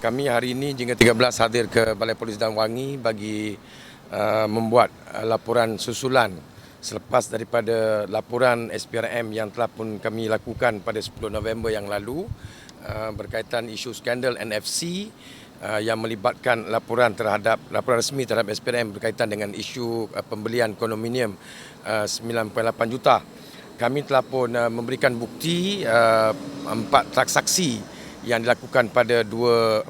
Kami hari ini hingga 13 hadir ke Balai Polis Dan Wangi bagi membuat laporan susulan selepas daripada laporan SPRM yang telah pun kami lakukan pada 10 November yang lalu berkaitan isu skandal NFC yang melibatkan laporan resmi terhadap SPRM berkaitan dengan isu pembelian kondominium 9.8 juta. Kami telah pun memberikan bukti 4 transaksi yang dilakukan pada 2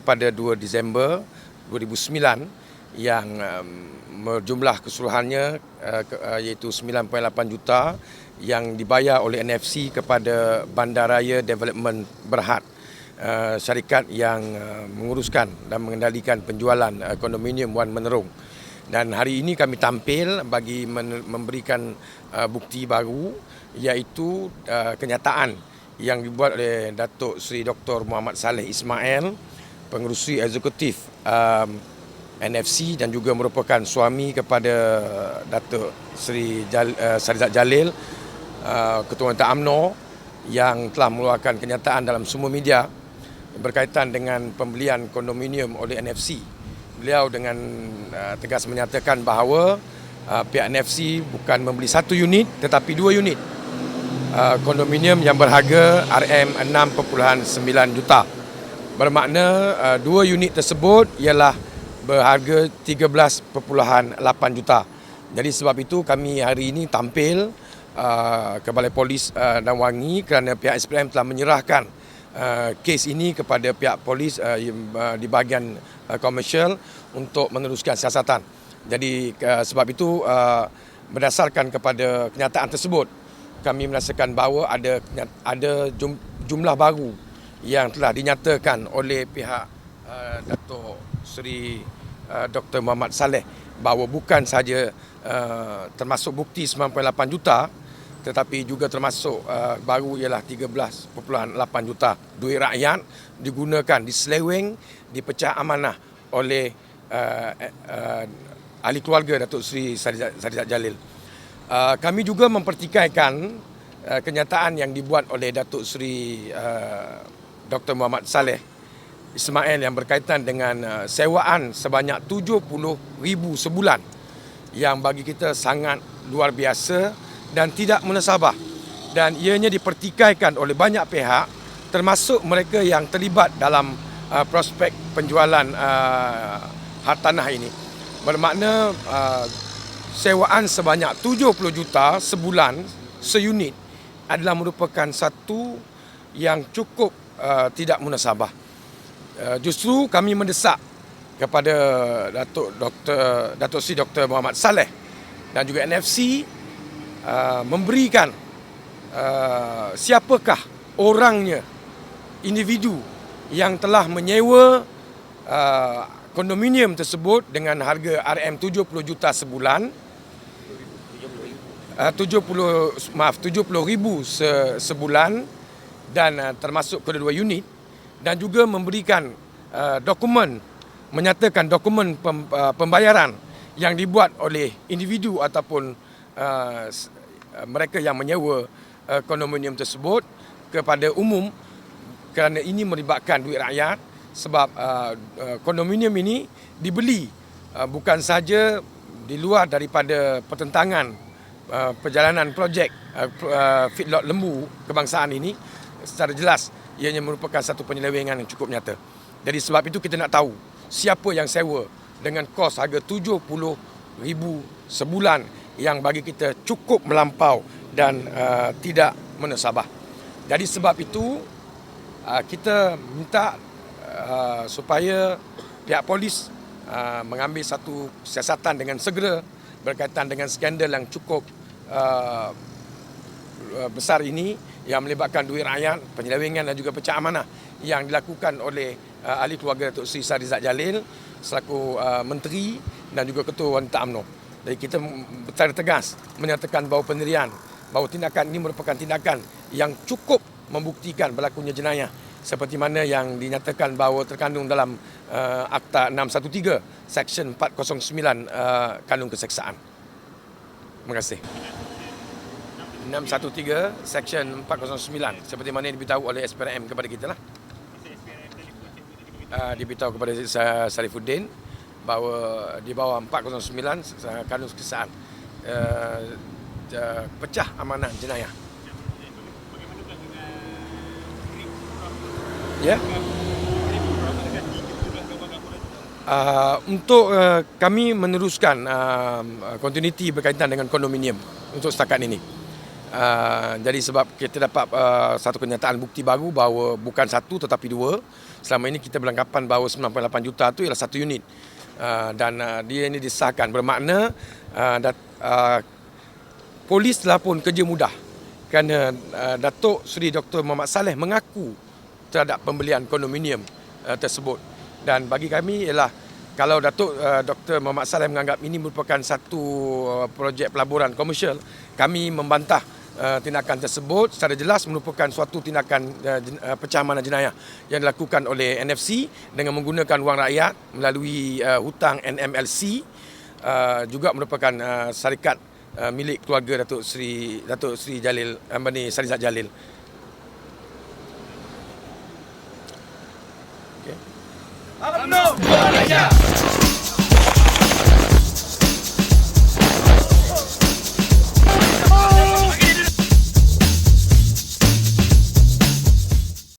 Disember 2009 yang berjumlah keseluruhannya iaitu 9.8 juta yang dibayar oleh NFC kepada Bandaraya Development Berhad, syarikat yang menguruskan dan mengendalikan penjualan kondominium Wan Menerung. Dan hari ini kami tampil bagi memberikan bukti baru iaitu kenyataan yang dibuat oleh Datuk Seri Dr. Muhammad Saleh Ismail, pengerusi eksekutif NFC dan juga merupakan suami kepada Datuk Seri Sarizat Jalil, Ketua Wanita UMNO, yang telah mengeluarkan kenyataan dalam semua media berkaitan dengan pembelian kondominium oleh NFC. Beliau dengan tegas menyatakan bahawa pihak NFC bukan membeli 1 unit tetapi 2 unit kondominium yang berharga RM6.9 juta. Bermakna 2 unit tersebut ialah berharga 13.8 juta. Jadi sebab itu kami hari ini tampil ke Balai Polis Dan Wangi kerana pihak SPRM telah menyerahkan kes ini kepada pihak polis di bahagian komersial untuk meneruskan siasatan. Jadi sebab itu berdasarkan kepada kenyataan tersebut, kami merasakan bahawa ada jumlah baru yang telah dinyatakan oleh pihak Datuk Seri Dr. Muhammad Saleh bahawa bukan sahaja termasuk bukti 9.8 juta tetapi juga termasuk baru ialah 13.8 juta duit rakyat digunakan, diseleweng, dipecah amanah oleh ahli keluarga Datuk Seri Sarizat Jalil. Kami juga mempertikaikan kenyataan yang dibuat oleh Datuk Seri Dr. Muhammad Saleh Ismail yang berkaitan dengan sewaan sebanyak 70,000 sebulan yang bagi kita sangat luar biasa dan tidak munasabah, dan ianya dipertikaikan oleh banyak pihak termasuk mereka yang terlibat dalam prospek penjualan hartanah ini. Bermakna sewaan sebanyak 70 juta sebulan seunit adalah merupakan satu yang cukup tidak munasabah. Justru kami mendesak kepada Datuk Seri Dr. Muhammad Saleh dan juga NFC memberikan siapakah orangnya, individu yang telah menyewa kondominium tersebut dengan harga RM70 juta sebulan, 70,000 sebulan dan termasuk kedua unit, dan juga memberikan dokumen, menyatakan dokumen pembayaran yang dibuat oleh individu ataupun mereka yang menyewa kondominium tersebut kepada umum, kerana ini melibatkan duit rakyat. Sebab kondominium ini dibeli bukan saja di luar daripada pertentangan perjalanan projek feedlot lembu kebangsaan ini, secara jelas ianya merupakan satu penyelewengan yang cukup nyata. Jadi sebab itu kita nak tahu siapa yang sewa dengan kos harga 70,000 sebulan yang bagi kita cukup melampau dan tidak munasabah. Jadi sebab itu kita minta supaya pihak polis mengambil satu siasatan dengan segera berkaitan dengan skandal yang cukup besar ini yang melibatkan duit rakyat, penyelewengan dan juga pecah amanah yang dilakukan oleh ahli keluarga Datuk Seri Sarizat Jalil selaku menteri dan juga Ketua Wanita UMNO. Jadi kita secara tegas menyatakan bahawa pendirian, bahawa tindakan ini merupakan tindakan yang cukup membuktikan berlakunya jenayah seperti mana yang dinyatakan bahawa terkandung dalam Akta 613 Seksyen 409 Kanun Keseksaan. Terima kasih. 613 Seksyen 409 seperti mana yang diberitahu oleh SPRM kepada kita lah. diberitahu kepada Sarifuddin bahawa di bawah 409 kanun kesesaan pecah amanah jenayah. Ya. Untuk kami meneruskan kontinuiti berkaitan dengan kondominium untuk setakat ini. Jadi sebab kita dapat satu kenyataan bukti baru bahawa bukan satu tetapi dua. Selama ini kita beranggapan bahawa 98 juta itu ialah satu unit. Dan dia ini disahkan bermakna polis telah pun kerja mudah kerana Datuk Seri Dr. Mohamed Saleh mengaku terhadap pembelian kondominium tersebut. Dan bagi kami ialah kalau Datuk Dr. Mohamed Saleh menganggap ini merupakan satu projek pelaburan komersial, kami membantah tindakan tersebut secara jelas merupakan suatu tindakan pecah amanah jenayah yang dilakukan oleh NFC dengan menggunakan wang rakyat melalui hutang NMLC, juga merupakan syarikat milik keluarga Datuk Seri Jalil Sarizat Jalil. Okay.